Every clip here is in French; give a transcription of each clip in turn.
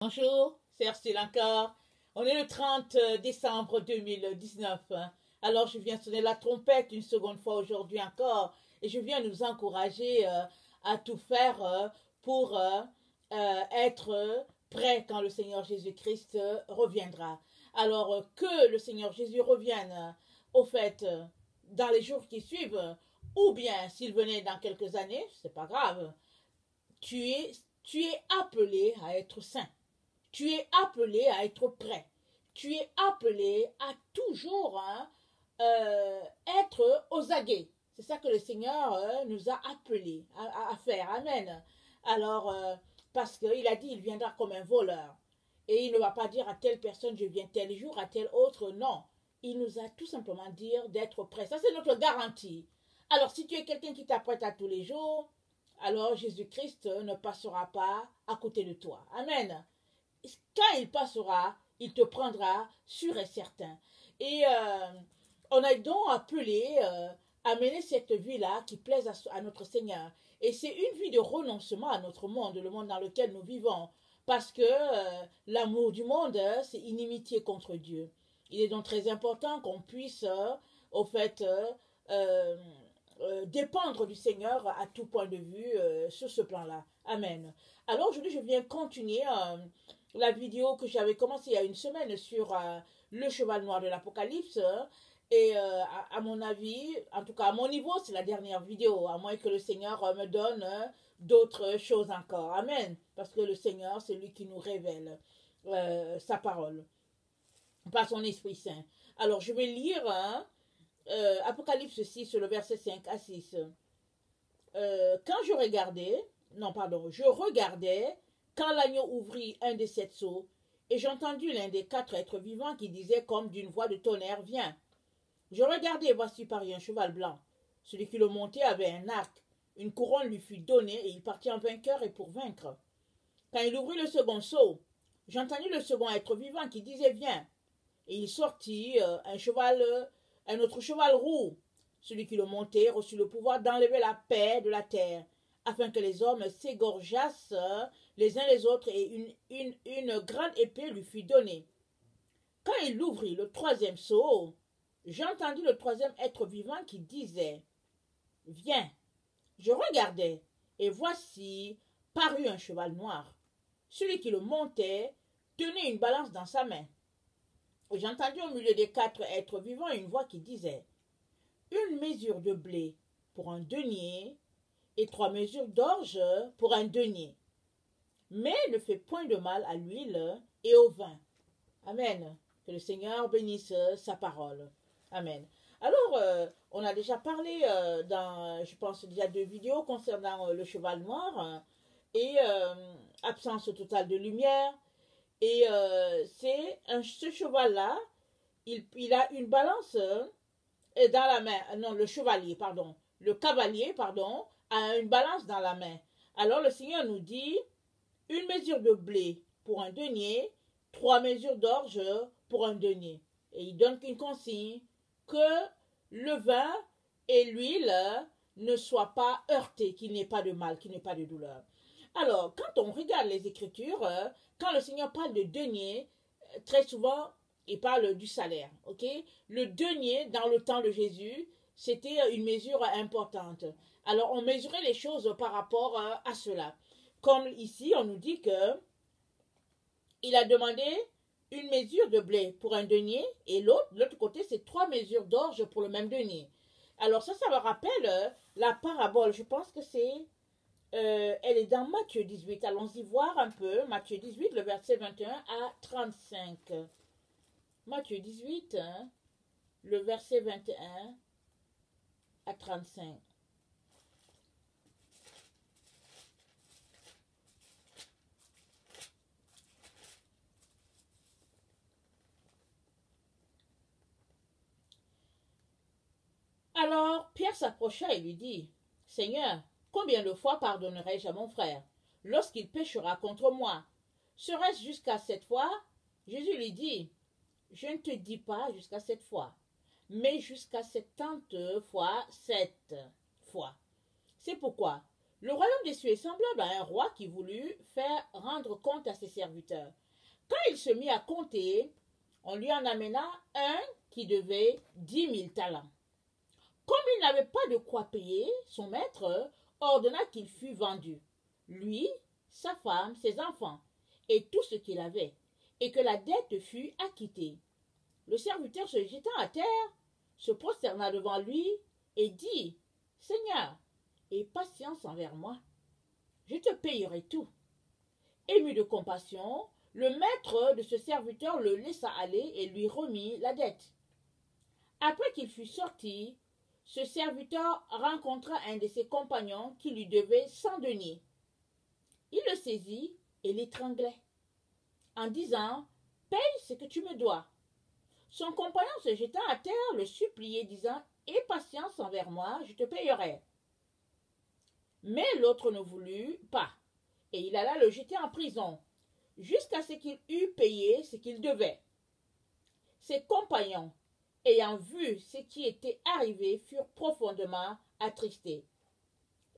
Bonjour, c'est Ursule encore. On est le 30 décembre 2019. Alors je viens sonner la trompette une seconde fois aujourd'hui encore et je viens nous encourager à tout faire pour être prêt quand le Seigneur Jésus-Christ reviendra. Alors que le Seigneur Jésus revienne au fait dans les jours qui suivent ou bien s'il venait dans quelques années, c'est pas grave. Tu es, tu es appelé à être saint. Tu es appelé à être prêt. Tu es appelé à toujours être aux aguets. C'est ça que le Seigneur nous a appelés à faire. Amen. Alors, parce qu'il a dit, il viendra comme un voleur. Et il ne va pas dire à telle personne, je viens tel jour, à tel autre. Non. Il nous a tout simplement dit d'être prêt. Ça, c'est notre garantie. Alors, si tu es quelqu'un qui t'apprête à tous les jours, alors Jésus-Christ ne passera pas à côté de toi. Amen. Quand il passera, il te prendra sûr et certain. Et on a donc appelé à mener cette vie-là qui plaise à notre Seigneur. Et c'est une vie de renoncement à notre monde, le monde dans lequel nous vivons. Parce que l'amour du monde, c'est inimitié contre Dieu. Il est donc très important qu'on puisse, au fait, dépendre du Seigneur à tout point de vue sur ce plan-là. Amen. Alors aujourd'hui, je viens continuer la vidéo que j'avais commencé il y a une semaine sur le cheval noir de l'Apocalypse. Et à mon avis, en tout cas à mon niveau, c'est la dernière vidéo, à moins que le Seigneur me donne d'autres choses encore. Amen. Parce que le Seigneur, c'est lui qui nous révèle sa parole par son Esprit Saint. Alors, je vais lire Apocalypse 6, le verset 5 à 6. Quand je regardais, quand l'agneau ouvrit un des 7 sceaux, et j'entendis l'un des 4 êtres vivants qui disait comme d'une voix de tonnerre, viens. Je regardai, et voici parut un cheval blanc. Celui qui le montait avait un arc. Une couronne lui fut donnée, et il partit en vainqueur et pour vaincre. Quand il ouvrit le second sceau, j'entendis le second être vivant qui disait, viens. Et il sortit un autre cheval roux. Celui qui le montait reçut le pouvoir d'enlever la paix de la terre, afin que les hommes s'égorgeassent les uns les autres, et une grande épée lui fut donnée. Quand il ouvrit le troisième sceau, j'entendis le troisième être vivant qui disait, viens. Je regardai, et voici parut un cheval noir. Celui qui le montait tenait une balance dans sa main. Et j'entendis au milieu des 4 êtres vivants une voix qui disait, une mesure de blé pour un denier, et 3 mesures d'orge pour un denier. Mais ne fais point de mal à l'huile et au vin. Amen. Que le Seigneur bénisse sa parole. Amen. Alors, on a déjà parlé dans, je pense, déjà 2 vidéos concernant le cheval noir et absence totale de lumière. Et ce cheval-là, il a une balance dans la main. Non, le cavalier, pardon, a une balance dans la main. Alors le Seigneur nous dit, une mesure de blé pour un denier, 3 mesures d'orge pour un denier. Et il donne une consigne que le vin et l'huile ne soient pas heurtés, qu'il n'y ait pas de mal, qu'il n'y ait pas de douleur. Alors, quand on regarde les Écritures, quand le Seigneur parle de denier, très souvent, il parle du salaire. Ok? Le denier, dans le temps de Jésus, c'était une mesure importante. Alors, on mesurait les choses par rapport à cela. Comme ici, on nous dit que il a demandé une mesure de blé pour un denier et l'autre côté, c'est 3 mesures d'orge pour le même denier. Alors ça me rappelle la parabole. Je pense que elle est dans Matthieu 18. Allons-y voir un peu. Matthieu 18, le verset 21 à 35. Matthieu 18, le verset 21 à 35. Alors Pierre s'approcha et lui dit, Seigneur, combien de fois pardonnerai-je à mon frère lorsqu'il péchera contre moi? Serait-ce jusqu'à 7 fois? Jésus lui dit, je ne te dis pas jusqu'à 7 fois, mais jusqu'à 70 fois 7 fois. C'est pourquoi Le royaume des cieux est semblable à un roi qui voulut faire rendre compte à ses serviteurs. Quand il se mit à compter, on lui en amena un qui devait 10 000 talents. Comme il n'avait pas de quoi payer, son maître ordonna qu'il fût vendu, lui, sa femme, ses enfants, et tout ce qu'il avait, et que la dette fût acquittée. Le serviteur se jeta à terre, se prosterna devant lui, et dit, « Seigneur, aie patience envers moi, je te payerai tout. » Ému de compassion, le maître de ce serviteur le laissa aller et lui remit la dette. Après qu'il fut sorti, ce serviteur rencontra un de ses compagnons qui lui devait 100 deniers. Il le saisit et l'étranglait, en disant, « Paye ce que tu me dois. » Son compagnon se jeta à terre, le suppliait, disant, « Aie patience envers moi, je te payerai. » Mais l'autre ne voulut pas, et il alla le jeter en prison, jusqu'à ce qu'il eût payé ce qu'il devait. Ses compagnons, ayant vu ce qui était arrivé, furent profondément attristés.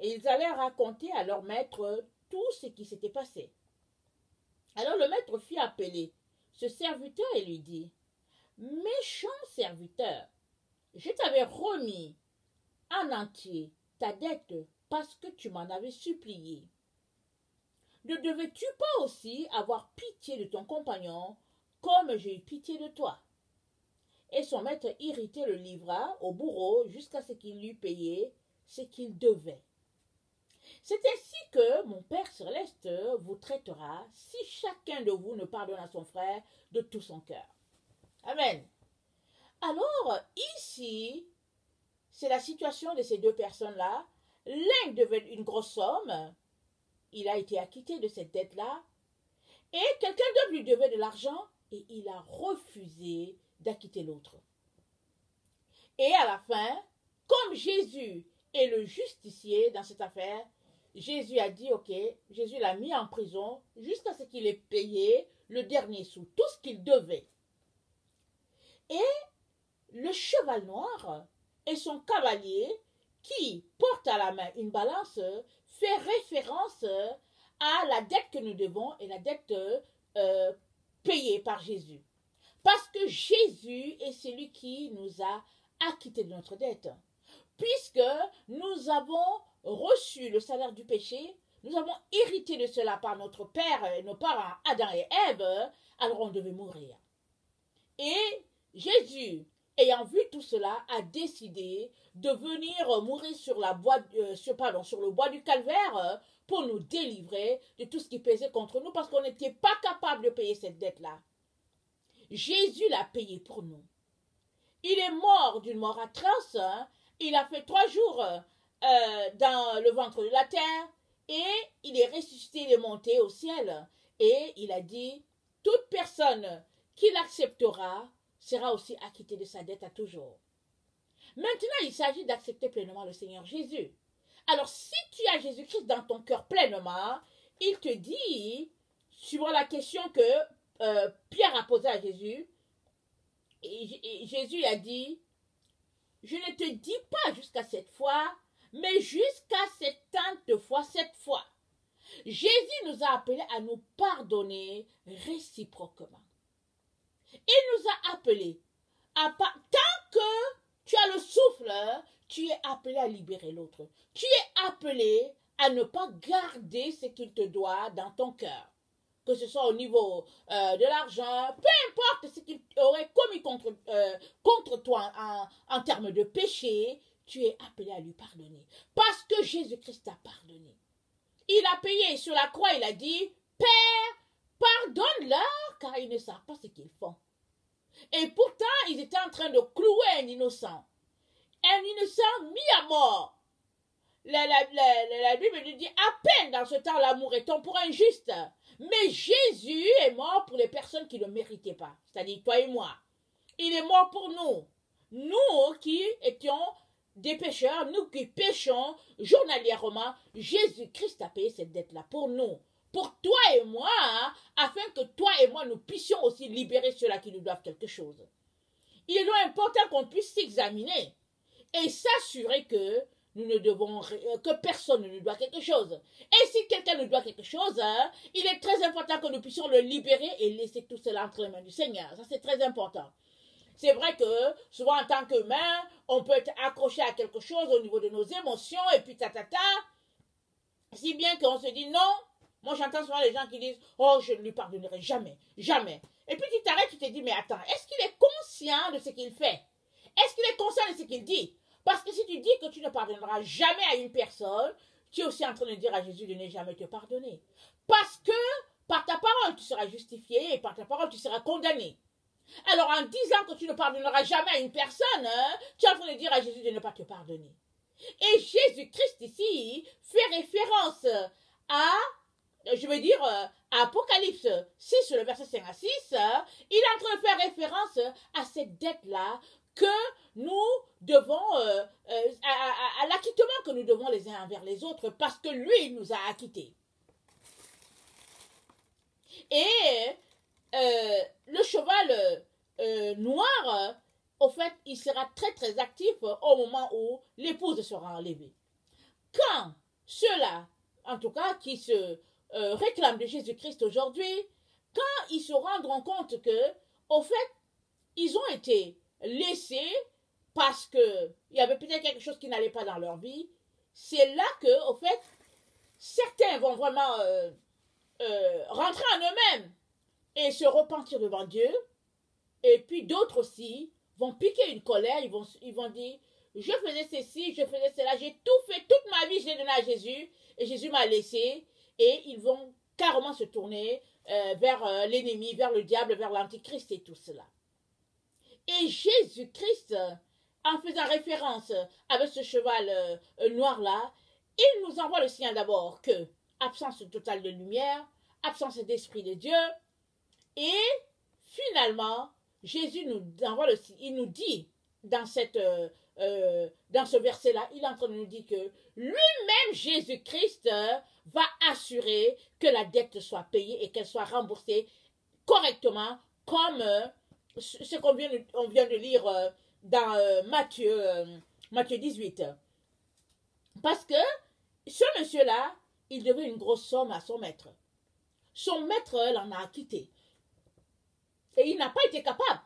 Et ils allèrent raconter à leur maître tout ce qui s'était passé. Alors le maître fit appeler ce serviteur et lui dit, « Méchant serviteur, je t'avais remis en entier ta dette parce que tu m'en avais supplié. Ne devais-tu pas aussi avoir pitié de ton compagnon comme j'ai eu pitié de toi? » Et son maître irrité le livra au bourreau jusqu'à ce qu'il eût payé ce qu'il devait. C'est ainsi que mon Père céleste vous traitera si chacun de vous ne pardonne à son frère de tout son cœur. Amen. Alors, ici, c'est la situation de ces deux personnes-là. L'un devait une grosse somme, il a été acquitté de cette dette-là, et quelqu'un d'autre lui devait de l'argent, et il a refusé d'acquitter l'autre. Et à la fin, comme Jésus est le justicier dans cette affaire, Jésus a dit, ok, Jésus l'a mis en prison jusqu'à ce qu'il ait payé le dernier sou, tout ce qu'il devait. Et le cheval noir et son cavalier, qui porte à la main une balance, fait référence à la dette que nous devons et la dette payée par Jésus. Parce que Jésus est celui qui nous a acquittés de notre dette. Puisque nous avons reçu le salaire du péché, nous avons hérité de cela par notre père et nos parents Adam et Ève, alors on devait mourir. Et Jésus, ayant vu tout cela, a décidé de venir mourir sur le bois du calvaire pour nous délivrer de tout ce qui pesait contre nous parce qu'on n'était pas capable de payer cette dette-là. Jésus l'a payé pour nous. Il est mort d'une mort atroce. Il a fait 3 jours dans le ventre de la terre et il est ressuscité, il est monté au ciel. Et il a dit, toute personne qui l'acceptera sera aussi acquittée de sa dette à toujours. Maintenant, il s'agit d'accepter pleinement le Seigneur Jésus. Alors, si tu as Jésus-Christ dans ton cœur pleinement, il te dit, suivant la question que Pierre a posée à Jésus, et Jésus a dit, je ne te dis pas jusqu'à cette fois, mais jusqu'à 70 fois 7 fois. Jésus nous a appelés à nous pardonner réciproquement. Il nous a appelés tant que tu as le souffle, tu es appelé à libérer l'autre. Tu es appelé à ne pas garder ce qu'il te doit dans ton cœur. Que ce soit au niveau de l'argent, peu importe ce qu'il aurait commis contre toi en termes de péché, tu es appelé à lui pardonner. Parce que Jésus-Christ t'a pardonné. Il a payé sur la croix, il a dit, Père, pardonne-leur, car ils ne savent pas ce qu'ils font. Et pourtant, ils étaient en train de clouer un innocent. Un innocent mis à mort. La Bible nous dit, à peine dans ce temps, l'amour est temps pour un juste. Mais Jésus est mort pour les personnes qui ne le méritaient pas. C'est-à-dire toi et moi. Il est mort pour nous. Nous qui étions des pécheurs, nous qui péchons journalièrement, Jésus-Christ a payé cette dette-là pour nous. Pour toi et moi, afin que toi et moi, nous puissions aussi libérer ceux-là qui nous doivent quelque chose. Il est donc important qu'on puisse s'examiner et s'assurer que nous ne devons, que personne ne nous doit quelque chose. Et si quelqu'un nous doit quelque chose, hein, il est très important que nous puissions le libérer et laisser tout cela entre les mains du Seigneur. Ça, c'est très important. C'est vrai que souvent en tant qu'humain, on peut être accroché à quelque chose au niveau de nos émotions et puis si bien qu'on se dit non. Moi, j'entends souvent les gens qui disent « Oh, je ne lui pardonnerai jamais, jamais. » Et puis tu t'arrêtes, tu te dis « Mais attends, est-ce qu'il est conscient de ce qu'il fait? Est-ce qu'il est conscient de ce qu'il dit? » Parce que si tu dis que tu ne pardonneras jamais à une personne, tu es aussi en train de dire à Jésus de ne jamais te pardonner. Parce que par ta parole, tu seras justifié et par ta parole, tu seras condamné. Alors, en disant que tu ne pardonneras jamais à une personne, hein, tu es en train de dire à Jésus de ne pas te pardonner. Et Jésus-Christ ici fait référence à, je veux dire, à Apocalypse 6, le verset 5 à 6, il est en train de faire référence à cette dette-là que nous devons, à l'acquittement que nous devons les uns envers les autres, parce que lui, il nous a acquittés. Et le cheval noir, au fait, il sera très très actif au moment où l'épouse sera enlevée. Quand ceux-là, en tout cas, qui se réclament de Jésus-Christ aujourd'hui, quand ils se rendront compte que, au fait, ils ont été laissés parce qu'il y avait peut-être quelque chose qui n'allait pas dans leur vie, c'est là que, au fait, certains vont vraiment rentrer en eux-mêmes et se repentir devant Dieu, et puis d'autres aussi vont piquer une colère, ils vont dire, je faisais ceci, je faisais cela, j'ai tout fait, toute ma vie, je l'ai donné à Jésus, et Jésus m'a laissé, et ils vont carrément se tourner vers l'ennemi, vers le diable, vers l'antichrist et tout cela. Et Jésus-Christ, en faisant référence avec ce cheval noir-là, il nous envoie le signal d'abord que absence totale de lumière, absence d'esprit de Dieu, et finalement, Jésus nous envoie il nous dit dans ce verset-là, il est en train de nous dire que lui-même, Jésus-Christ, va assurer que la dette soit payée et qu'elle soit remboursée correctement, comme ce qu'on vient de lire dans Matthieu 18. Parce que ce monsieur-là, il devait une grosse somme à son maître. Son maître l'en a acquitté. Et il n'a pas été capable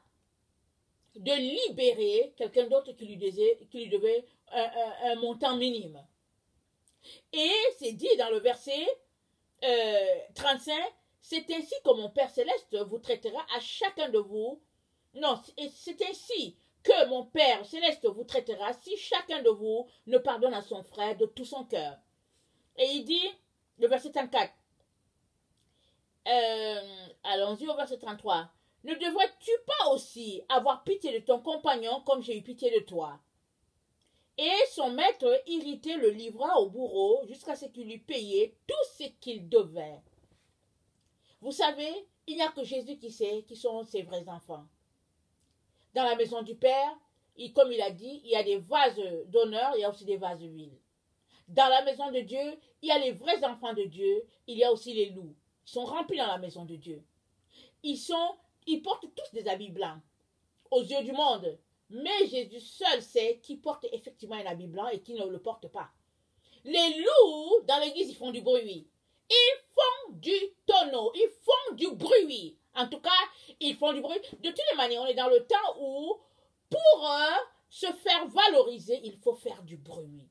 de libérer quelqu'un d'autre qui lui devait un montant minime. Et c'est dit dans le verset 35, c'est ainsi que mon Père Céleste vous traitera à chacun de vous. Non, c'est ainsi que mon Père Céleste vous traitera si chacun de vous ne pardonne à son frère de tout son cœur. Et il dit, le verset 34, allons-y au verset 33. Ne devrais-tu pas aussi avoir pitié de ton compagnon comme j'ai eu pitié de toi? Et son maître, irrité, le livra au bourreau jusqu'à ce qu'il lui payait tout ce qu'il devait. Vous savez, il n'y a que Jésus qui sait qui sont ses vrais enfants. Dans la maison du Père, comme il a dit, il y a des vases d'honneur, il y a aussi des vases d'huile. Dans la maison de Dieu, il y a les vrais enfants de Dieu, il y a aussi les loups. Ils sont remplis dans la maison de Dieu. Ils portent tous des habits blancs aux yeux du monde. Mais Jésus seul sait qui porte effectivement un habit blanc et qui ne le porte pas. Les loups, dans l'église, ils font du bruit. Ils font du tonneau. Ils font du bruit. En tout cas, ils font du bruit. De toutes les manières, on est dans le temps où, pour se faire valoriser, il faut faire du bruit.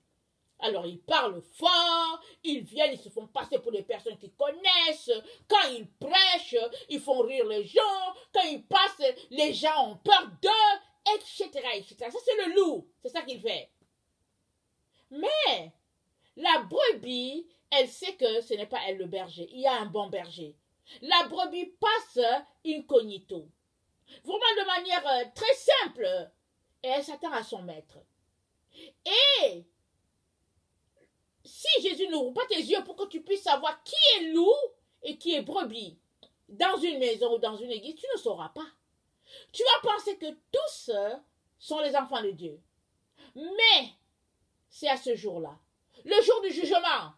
Alors, ils parlent fort, ils viennent, ils se font passer pour des personnes qu'ils connaissent. Quand ils prêchent, ils font rire les gens. Quand ils passent, les gens ont peur d'eux, etc., etc. Ça, c'est le loup. C'est ça qu'il fait. Mais, la brebis, elle sait que ce n'est pas elle le berger. Il y a un bon berger. La brebis passe incognito. Vraiment de manière très simple. Et elle s'attend à son maître. Et si Jésus n'ouvre pas tes yeux pour que tu puisses savoir qui est loup et qui est brebis dans une maison ou dans une église, tu ne sauras pas. Tu vas penser que tous sont les enfants de Dieu. Mais c'est à ce jour-là, le jour du jugement,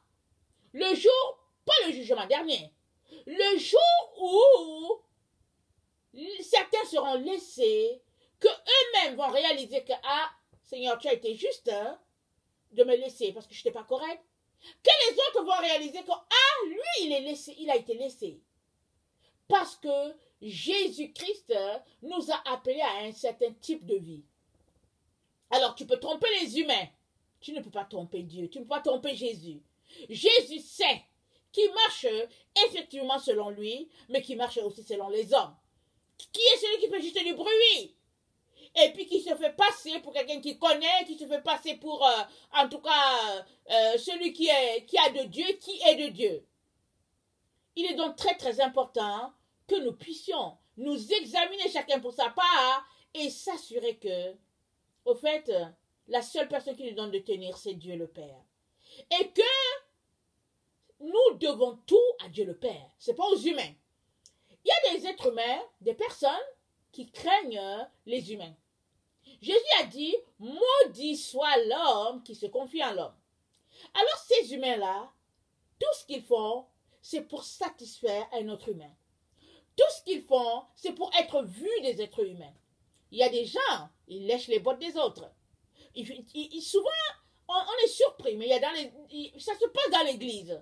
le jour, pas le jugement dernier, le jour où certains seront laissés, que eux-mêmes vont réaliser que, ah, Seigneur, tu as été juste, hein? de me laisser parce que je n'étais pas correct, que les autres vont réaliser que, ah, lui, il a été laissé. Parce que Jésus-Christ nous a appelés à un certain type de vie. Alors, tu peux tromper les humains. Tu ne peux pas tromper Dieu. Tu ne peux pas tromper Jésus. Jésus sait qui marche effectivement selon lui, mais qui marche aussi selon les hommes. Qui est celui qui fait juste du bruit? Et puis qui se fait passer pour quelqu'un qui connaît, qui se fait passer pour, en tout cas, celui qui a de Dieu, qui est de Dieu. Il est donc très très important que nous puissions nous examiner chacun pour sa part et s'assurer que, au fait, la seule personne qui nous donne de tenir, c'est Dieu le Père. Et que nous devons tout à Dieu le Père. Ce n'est pas aux humains. Il y a des êtres humains, des personnes qui craignent les humains. Jésus a dit, maudit soit l'homme qui se confie en l'homme. Alors ces humains-là, tout ce qu'ils font, c'est pour satisfaire un autre humain. Tout ce qu'ils font, c'est pour être vus des êtres humains. Il y a des gens, ils lèchent les bottes des autres. Souvent, on est surpris, mais ça se passe dans l'église.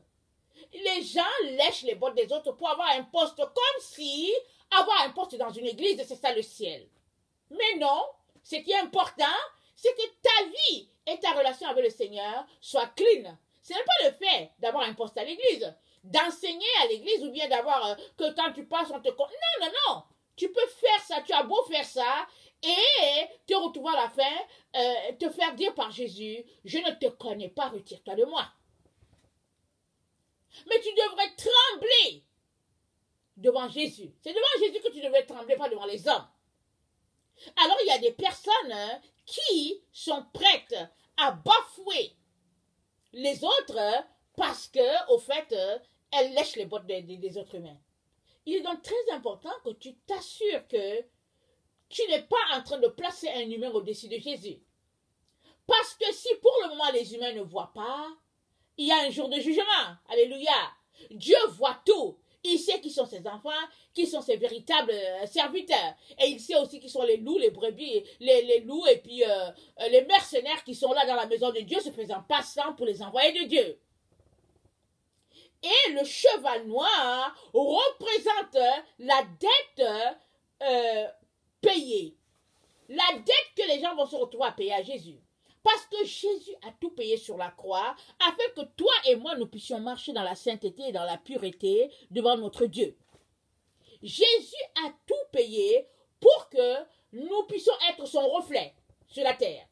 Les gens lèchent les bottes des autres pour avoir un poste, comme si avoir un poste dans une église, c'est ça le ciel. Mais non, ce qui est important, c'est que ta vie et ta relation avec le Seigneur soient clean. Ce n'est pas le fait d'avoir un poste à l'église, d'enseigner à l'église ou bien d'avoir que quand tu passes, on te... Non, non, non. Tu peux faire ça, tu as beau faire ça et te retrouver à la fin, te faire dire par Jésus, je ne te connais pas, retire-toi de moi. Mais tu devrais trembler devant Jésus. C'est devant Jésus que tu devrais trembler, pas devant les hommes. Alors il y a des personnes qui sont prêtes à bafouer les autres parce que, au fait, elles lèchent les bottes des autres humains. Il est donc très important que tu t'assures que tu n'es pas en train de placer un humain au-dessus de Jésus. Parce que si pour le moment les humains ne voient pas, il y a un jour de jugement. Alléluia. Dieu voit tout. Il sait qui sont ses enfants, qui sont ses véritables serviteurs. Et il sait aussi qui sont les loups, les brebis, les loups et puis les mercenaires qui sont là dans la maison de Dieu se faisant passant pour les envoyés de Dieu. Et le cheval noir représente la dette payée. La dette que les gens vont se retrouver à payer à Jésus. Parce que Jésus a tout payé sur la croix, afin que toi et moi, nous puissions marcher dans la sainteté et dans la pureté devant notre Dieu. Jésus a tout payé pour que nous puissions être son reflet sur la terre.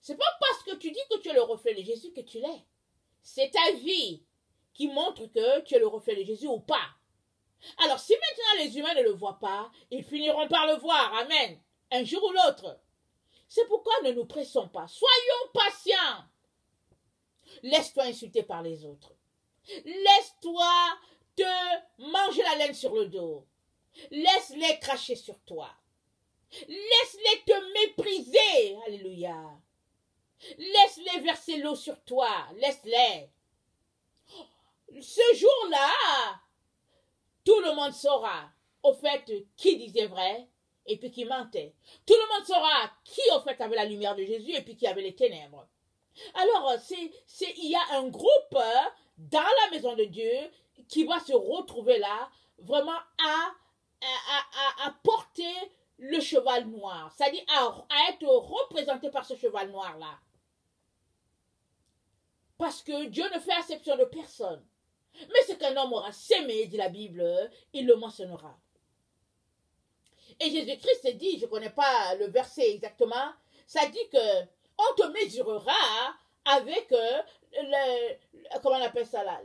Ce n'est pas parce que tu dis que tu es le reflet de Jésus que tu l'es. C'est ta vie qui montre que tu es le reflet de Jésus ou pas. Alors, si maintenant les humains ne le voient pas, ils finiront par le voir. Amen. Un jour ou l'autre. C'est pourquoi ne nous pressons pas. Soyons patients. Laisse-toi insulter par les autres. Laisse-toi te manger la laine sur le dos. Laisse-les cracher sur toi. Laisse-les te mépriser. Alléluia. Laisse-les verser l'eau sur toi. Laisse-les. Ce jour-là, tout le monde saura, au fait, qui disait vrai et puis qui mentait. Tout le monde saura qui, au fait, avait la lumière de Jésus et puis qui avait les ténèbres. Alors, il y a un groupe dans la maison de Dieu qui va se retrouver là, vraiment à porter le cheval noir. C'est-à-dire à être représenté par ce cheval noir-là. Parce que Dieu ne fait exception de personne. Mais ce qu'un homme aura sémé, dit la Bible, il le mentionnera. Et Jésus-Christ dit, je ne connais pas le verset exactement, ça dit que on te mesurera avec, comment on appelle ça là,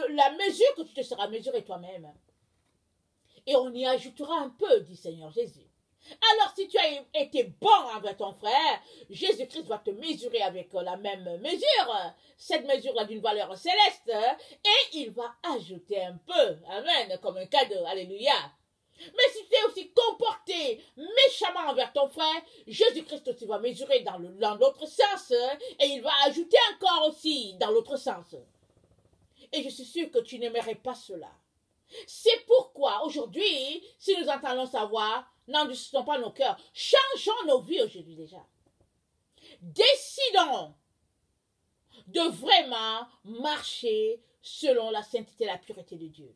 la mesure que tu te seras mesuré toi-même. Et on y ajoutera un peu, dit Seigneur Jésus. Alors, si tu as été bon envers ton frère, Jésus-Christ va te mesurer avec la même mesure, cette mesure-là d'une valeur céleste, et il va ajouter un peu, amen, comme un cadeau, alléluia. Mais si tu es aussi comporté méchamment envers ton frère, Jésus-Christ aussi va mesurer dans l'autre sens, et il va ajouter encore aussi dans l'autre sens. Et je suis sûre que tu n'aimerais pas cela. C'est pourquoi aujourd'hui, si nous entendons sa voix, n'endurcissons pas nos cœurs. Changeons nos vies aujourd'hui déjà. Décidons de vraiment marcher selon la sainteté et la pureté de Dieu.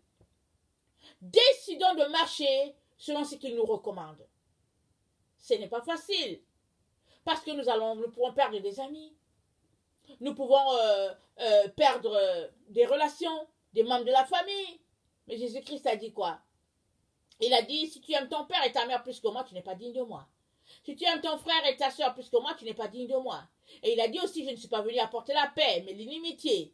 Décidons de marcher selon ce qu'il nous recommande. Ce n'est pas facile, parce que nous pourrons perdre des amis, nous pouvons perdre des relations, des membres de la famille. Mais Jésus-Christ a dit quoi? Il a dit, si tu aimes ton père et ta mère plus que moi, tu n'es pas digne de moi. Si tu aimes ton frère et ta soeur plus que moi, tu n'es pas digne de moi. Et il a dit aussi, je ne suis pas venu apporter la paix, mais l'inimitié.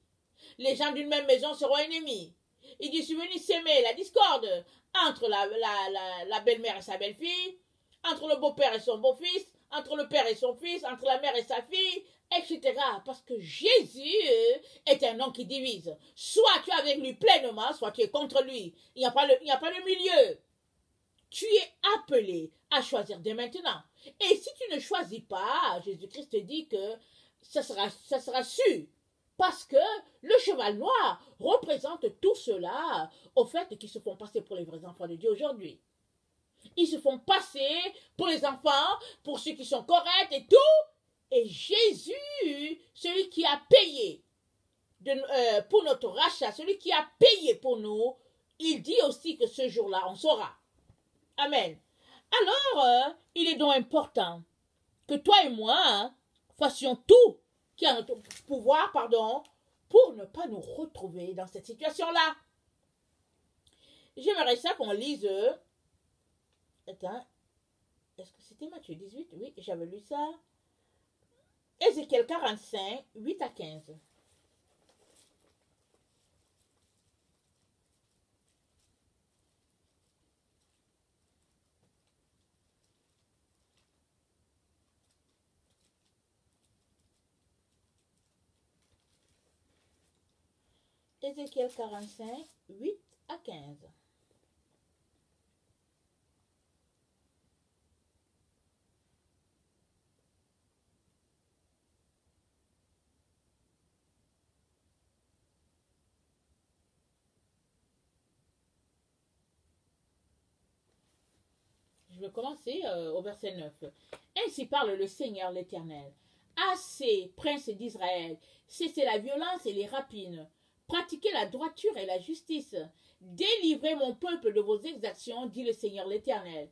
Les gens d'une même maison seront ennemis. Il dit, je suis venu s'aimer la discorde entre la belle-mère et sa belle-fille, entre le beau-père et son beau-fils, entre le père et son fils, entre la mère et sa fille, etc. Parce que Jésus est un homme qui divise. Soit tu es avec lui pleinement, soit tu es contre lui. Il n'y a pas de milieu. Tu es appelé à choisir dès maintenant. Et si tu ne choisis pas, Jésus-Christ te dit que ça sera su. Parce que le cheval noir représente tout cela au fait qu'ils se font passer pour les vrais enfants de Dieu aujourd'hui. Ils se font passer pour les enfants, pour ceux qui sont corrects et tout. Et Jésus, celui qui a payé pour notre rachat, celui qui a payé pour nous, il dit aussi que ce jour-là, on saura. Amen. Alors, il est donc important que toi et moi fassions tout qui est en notre pouvoir, pour ne pas nous retrouver dans cette situation-là. J'aimerais ça qu'on lise... Attends, est-ce que c'était Matthieu 18? Oui, j'avais lu ça. Ézéchiel 45, 8 à 15. Ézéchiel 45, 8 à 15. Je vais commencer au verset 9. Ainsi parle le Seigneur l'Éternel. Assez, princes d'Israël, cessez la violence et les rapines. Pratiquez la droiture et la justice. Délivrez mon peuple de vos exactions, dit le Seigneur l'Éternel.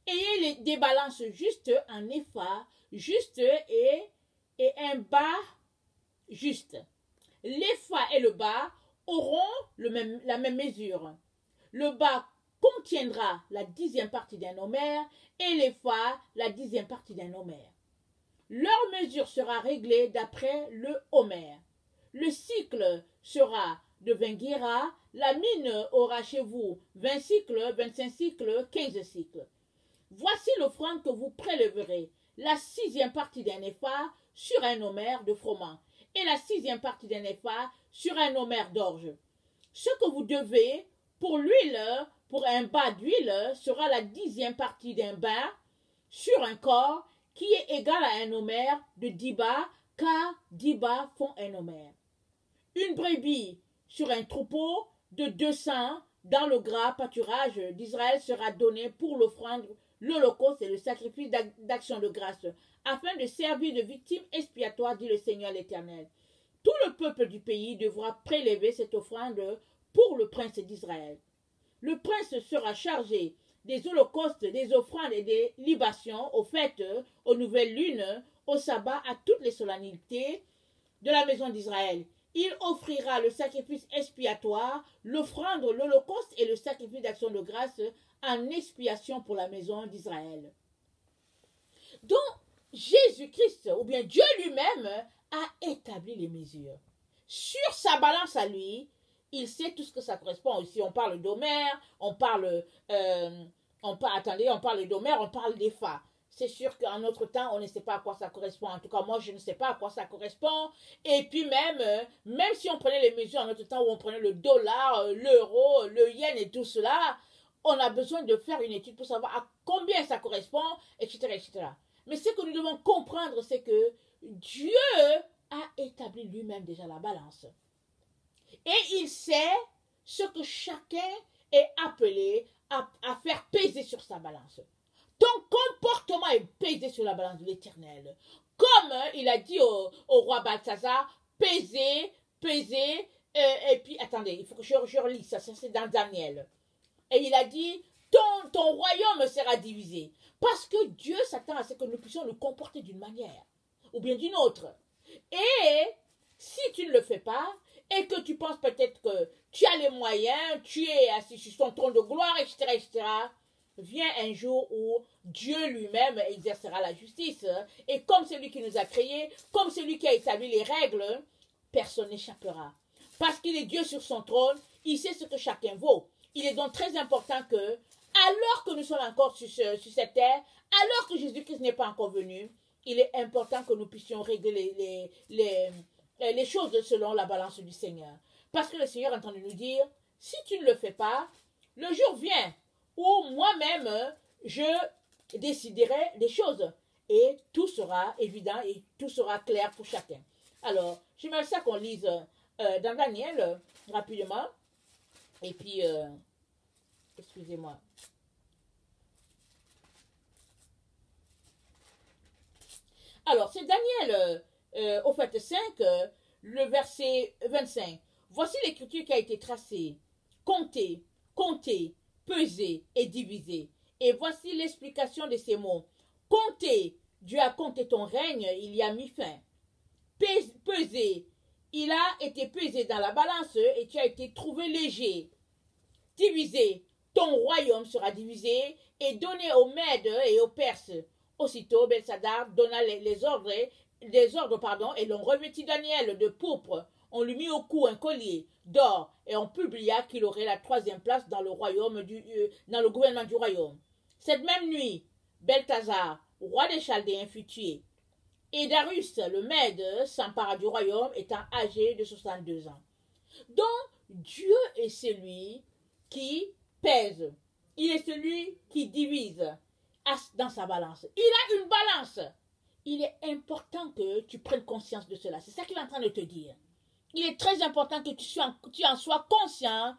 Ayez des balances justes, un épha juste et un bas juste. L'épha et le bas auront la même mesure. Le bas contiendra la 10e partie d'un homère et l'épha la 10e partie d'un homère. Leur mesure sera réglée d'après le homère. Le cycle sera de 20 guéras, la mine aura chez vous 20 cycles, 25 cycles, 15 cycles. Voici l'offrande que vous prélèverez, la 6e partie d'un épha sur un homère de froment, et la 6e partie d'un épha sur un homère d'orge. Ce que vous devez pour l'huile, pour un bas d'huile, sera la 10e partie d'un bain sur un corps qui est égal à un homère de 10 bas, car 10 bas font un homère. Une brebis sur un troupeau de 200 dans le gras pâturage d'Israël sera donnée pour l'offrande, l'holocauste et le sacrifice d'action de grâce, afin de servir de victime expiatoire, dit le Seigneur l'Éternel. Tout le peuple du pays devra prélever cette offrande pour le prince d'Israël. Le prince sera chargé des holocaustes, des offrandes et des libations, aux fêtes, aux nouvelles lunes, au sabbat, à toutes les solennités de la maison d'Israël. Il offrira le sacrifice expiatoire, l'offrande, l'holocauste et le sacrifice d'action de grâce en expiation pour la maison d'Israël. Donc, Jésus-Christ, ou bien Dieu lui-même, a établi les mesures. Sur sa balance à lui, il sait tout ce que ça correspond. Ici, on parle d'Homère, on parle d'Homère, on parle d'Épha. C'est sûr qu'en notre temps, on ne sait pas à quoi ça correspond. En tout cas, moi, je ne sais pas à quoi ça correspond. Et puis même si on prenait les mesures en notre temps où on prenait le dollar, l'euro, le yen et tout cela, on a besoin de faire une étude pour savoir à combien ça correspond, etc., etc. Mais ce que nous devons comprendre, c'est que Dieu a établi lui-même déjà la balance. Et il sait ce que chacun est appelé à faire peser sur sa balance. Ton comportement est pesé sur la balance de l'Éternel. Comme il a dit au roi Balthazar, pesez, pesez, et puis, attendez, il faut que je relis ça, ça c'est dans Daniel. Et il a dit, ton royaume sera divisé. Parce que Dieu s'attend à ce que nous puissions nous comporter d'une manière ou bien d'une autre. Et si tu ne le fais pas, et que tu penses peut-être que tu as les moyens, tu es assis sur ton trône de gloire, etc., etc., vient un jour où Dieu lui-même exercera la justice. Et comme c'est lui qui nous a créés, comme c'est lui qui a établi les règles, personne n'échappera. Parce qu'il est Dieu sur son trône, il sait ce que chacun vaut. Il est donc très important que, alors que nous sommes encore sur cette terre, alors que Jésus-Christ n'est pas encore venu, il est important que nous puissions régler les choses selon la balance du Seigneur. Parce que le Seigneur est en train de nous dire, si tu ne le fais pas, le jour vient où moi-même, je déciderai des choses. Et tout sera évident et tout sera clair pour chacun. Alors, j'aimerais ça qu'on lise dans Daniel, rapidement. Et puis, excusez-moi. Alors, c'est Daniel, au fait 5, le verset 25. Voici l'écriture qui a été tracée. Comptez, comptez, pesez et divisez. Et voici l'explication de ces mots. Comptez, Dieu a compté ton règne, il y a mis fin. Pesez, il a été pesé dans la balance et tu as été trouvé léger. Divisé, ton royaume sera divisé et donné aux Mèdes et aux Perses. Aussitôt, Belshazzar donna les ordres, et l'on revêtit Daniel de pourpre. On lui mit au cou un collier d'or et on publia qu'il aurait la 3e place dans le gouvernement du royaume. Cette même nuit, Belthazar, roi des Chaldéens, fut tué. Et Darius, le Mède, s'empara du royaume, étant âgé de 62 ans. Donc, Dieu est celui qui pèse. Il est celui qui divise dans sa balance. Il a une balance. Il est important que tu prennes conscience de cela. C'est ça qu'il est en train de te dire. Il est très important que tu en sois conscient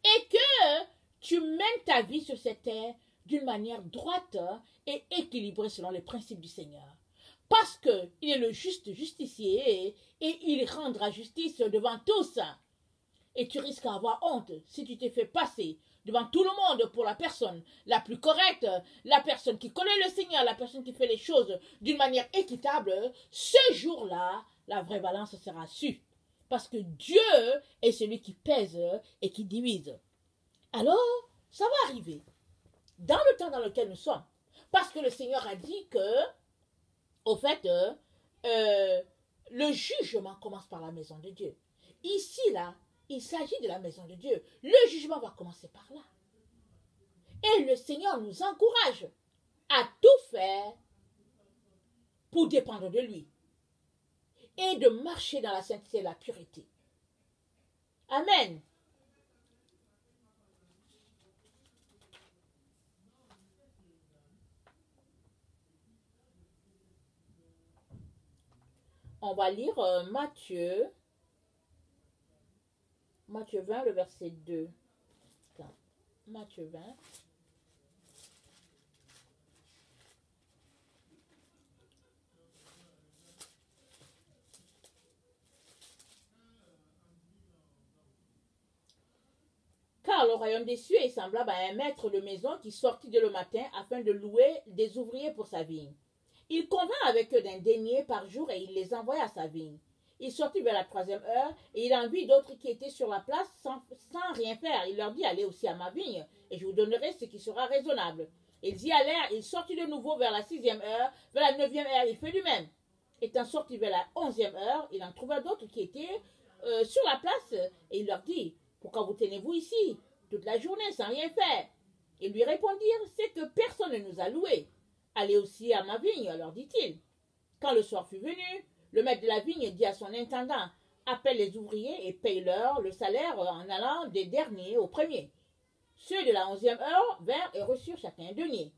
et que tu mènes ta vie sur cette terre d'une manière droite et équilibrée selon les principes du Seigneur. Parce qu'il est le juste justicier et il rendra justice devant tous. Et tu risques d'avoir honte si tu t'es fait passer devant tout le monde pour la personne la plus correcte, la personne qui connaît le Seigneur, la personne qui fait les choses d'une manière équitable. Ce jour-là, la vraie balance sera sue. Parce que Dieu est celui qui pèse et qui divise. Alors, ça va arriver dans le temps dans lequel nous sommes. Parce que le Seigneur a dit que, au fait, le jugement commence par la maison de Dieu. Ici, là, il s'agit de la maison de Dieu. Le jugement va commencer par là. Et le Seigneur nous encourage à tout faire pour dépendre de lui. Et de marcher dans la sainteté et la pureté. Amen. On va lire Matthieu 20, le verset 2. Attends, Matthieu 20. Car le royaume des cieux est semblable à un maître de maison qui sortit dès le matin afin de louer des ouvriers pour sa vigne. Il convint avec eux d'un denier par jour et il les envoya à sa vigne. Il sortit vers la 3e heure et il en vit d'autres qui étaient sur la place sans rien faire. Il leur dit, allez aussi à ma vigne et je vous donnerai ce qui sera raisonnable. Ils y allèrent, il sortit de nouveau vers la 6e heure, vers la 9e heure, il fait du même. Étant sorti vers la 11e heure, il en trouva d'autres qui étaient sur la place et il leur dit, pourquoi vous tenez-vous ici toute la journée sans rien faire? Ils lui répondirent, c'est que personne ne nous a loués. Allez aussi à ma vigne, leur dit-il. Quand le soir fut venu, le maître de la vigne dit à son intendant, appelle les ouvriers et paye-leur le salaire en allant des derniers aux premiers. Ceux de la 11e heure vinrent et reçurent chacun un denier.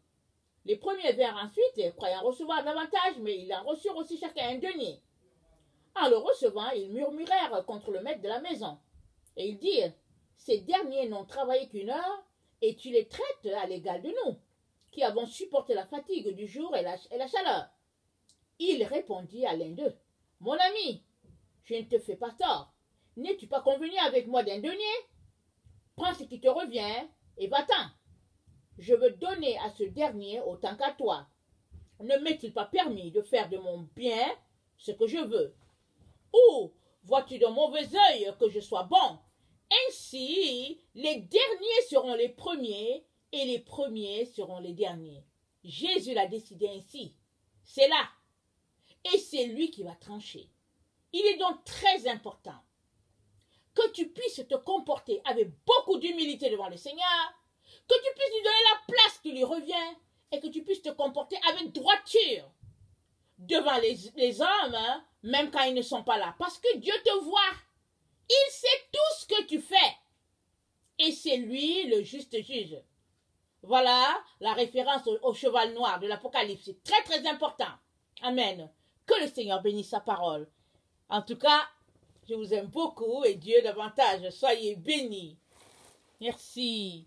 Les premiers vinrent ensuite, croyant recevoir davantage, mais ils en reçurent aussi chacun un denier. En le recevant, ils murmurèrent contre le maître de la maison. Et ils dirent, ces derniers n'ont travaillé qu'1 heure, et tu les traites à l'égal de nous, qui avons supporté la fatigue du jour et la chaleur. Il répondit à l'un d'eux, « Mon ami, je ne te fais pas tort. N'es-tu pas convenu avec moi d'un denier? Prends ce qui te revient et va-t'en. Je veux donner à ce dernier autant qu'à toi. Ne m'est-il pas permis de faire de mon bien ce que je veux? Ou vois-tu d'un mauvais œil que je sois bon? Ainsi, les derniers seront les premiers et les premiers seront les derniers. » Jésus l'a décidé ainsi. C'est là. Et c'est lui qui va trancher. Il est donc très important que tu puisses te comporter avec beaucoup d'humilité devant le Seigneur, que tu puisses lui donner la place qui lui revient et que tu puisses te comporter avec droiture devant les hommes, hein, même quand ils ne sont pas là. Parce que Dieu te voit. Il sait tout ce que tu fais. Et c'est lui le juste juge. Voilà la référence au cheval noir de l'Apocalypse. C'est très très important. Amen. Que le Seigneur bénisse sa parole. En tout cas, je vous aime beaucoup et Dieu davantage. Soyez bénis. Merci.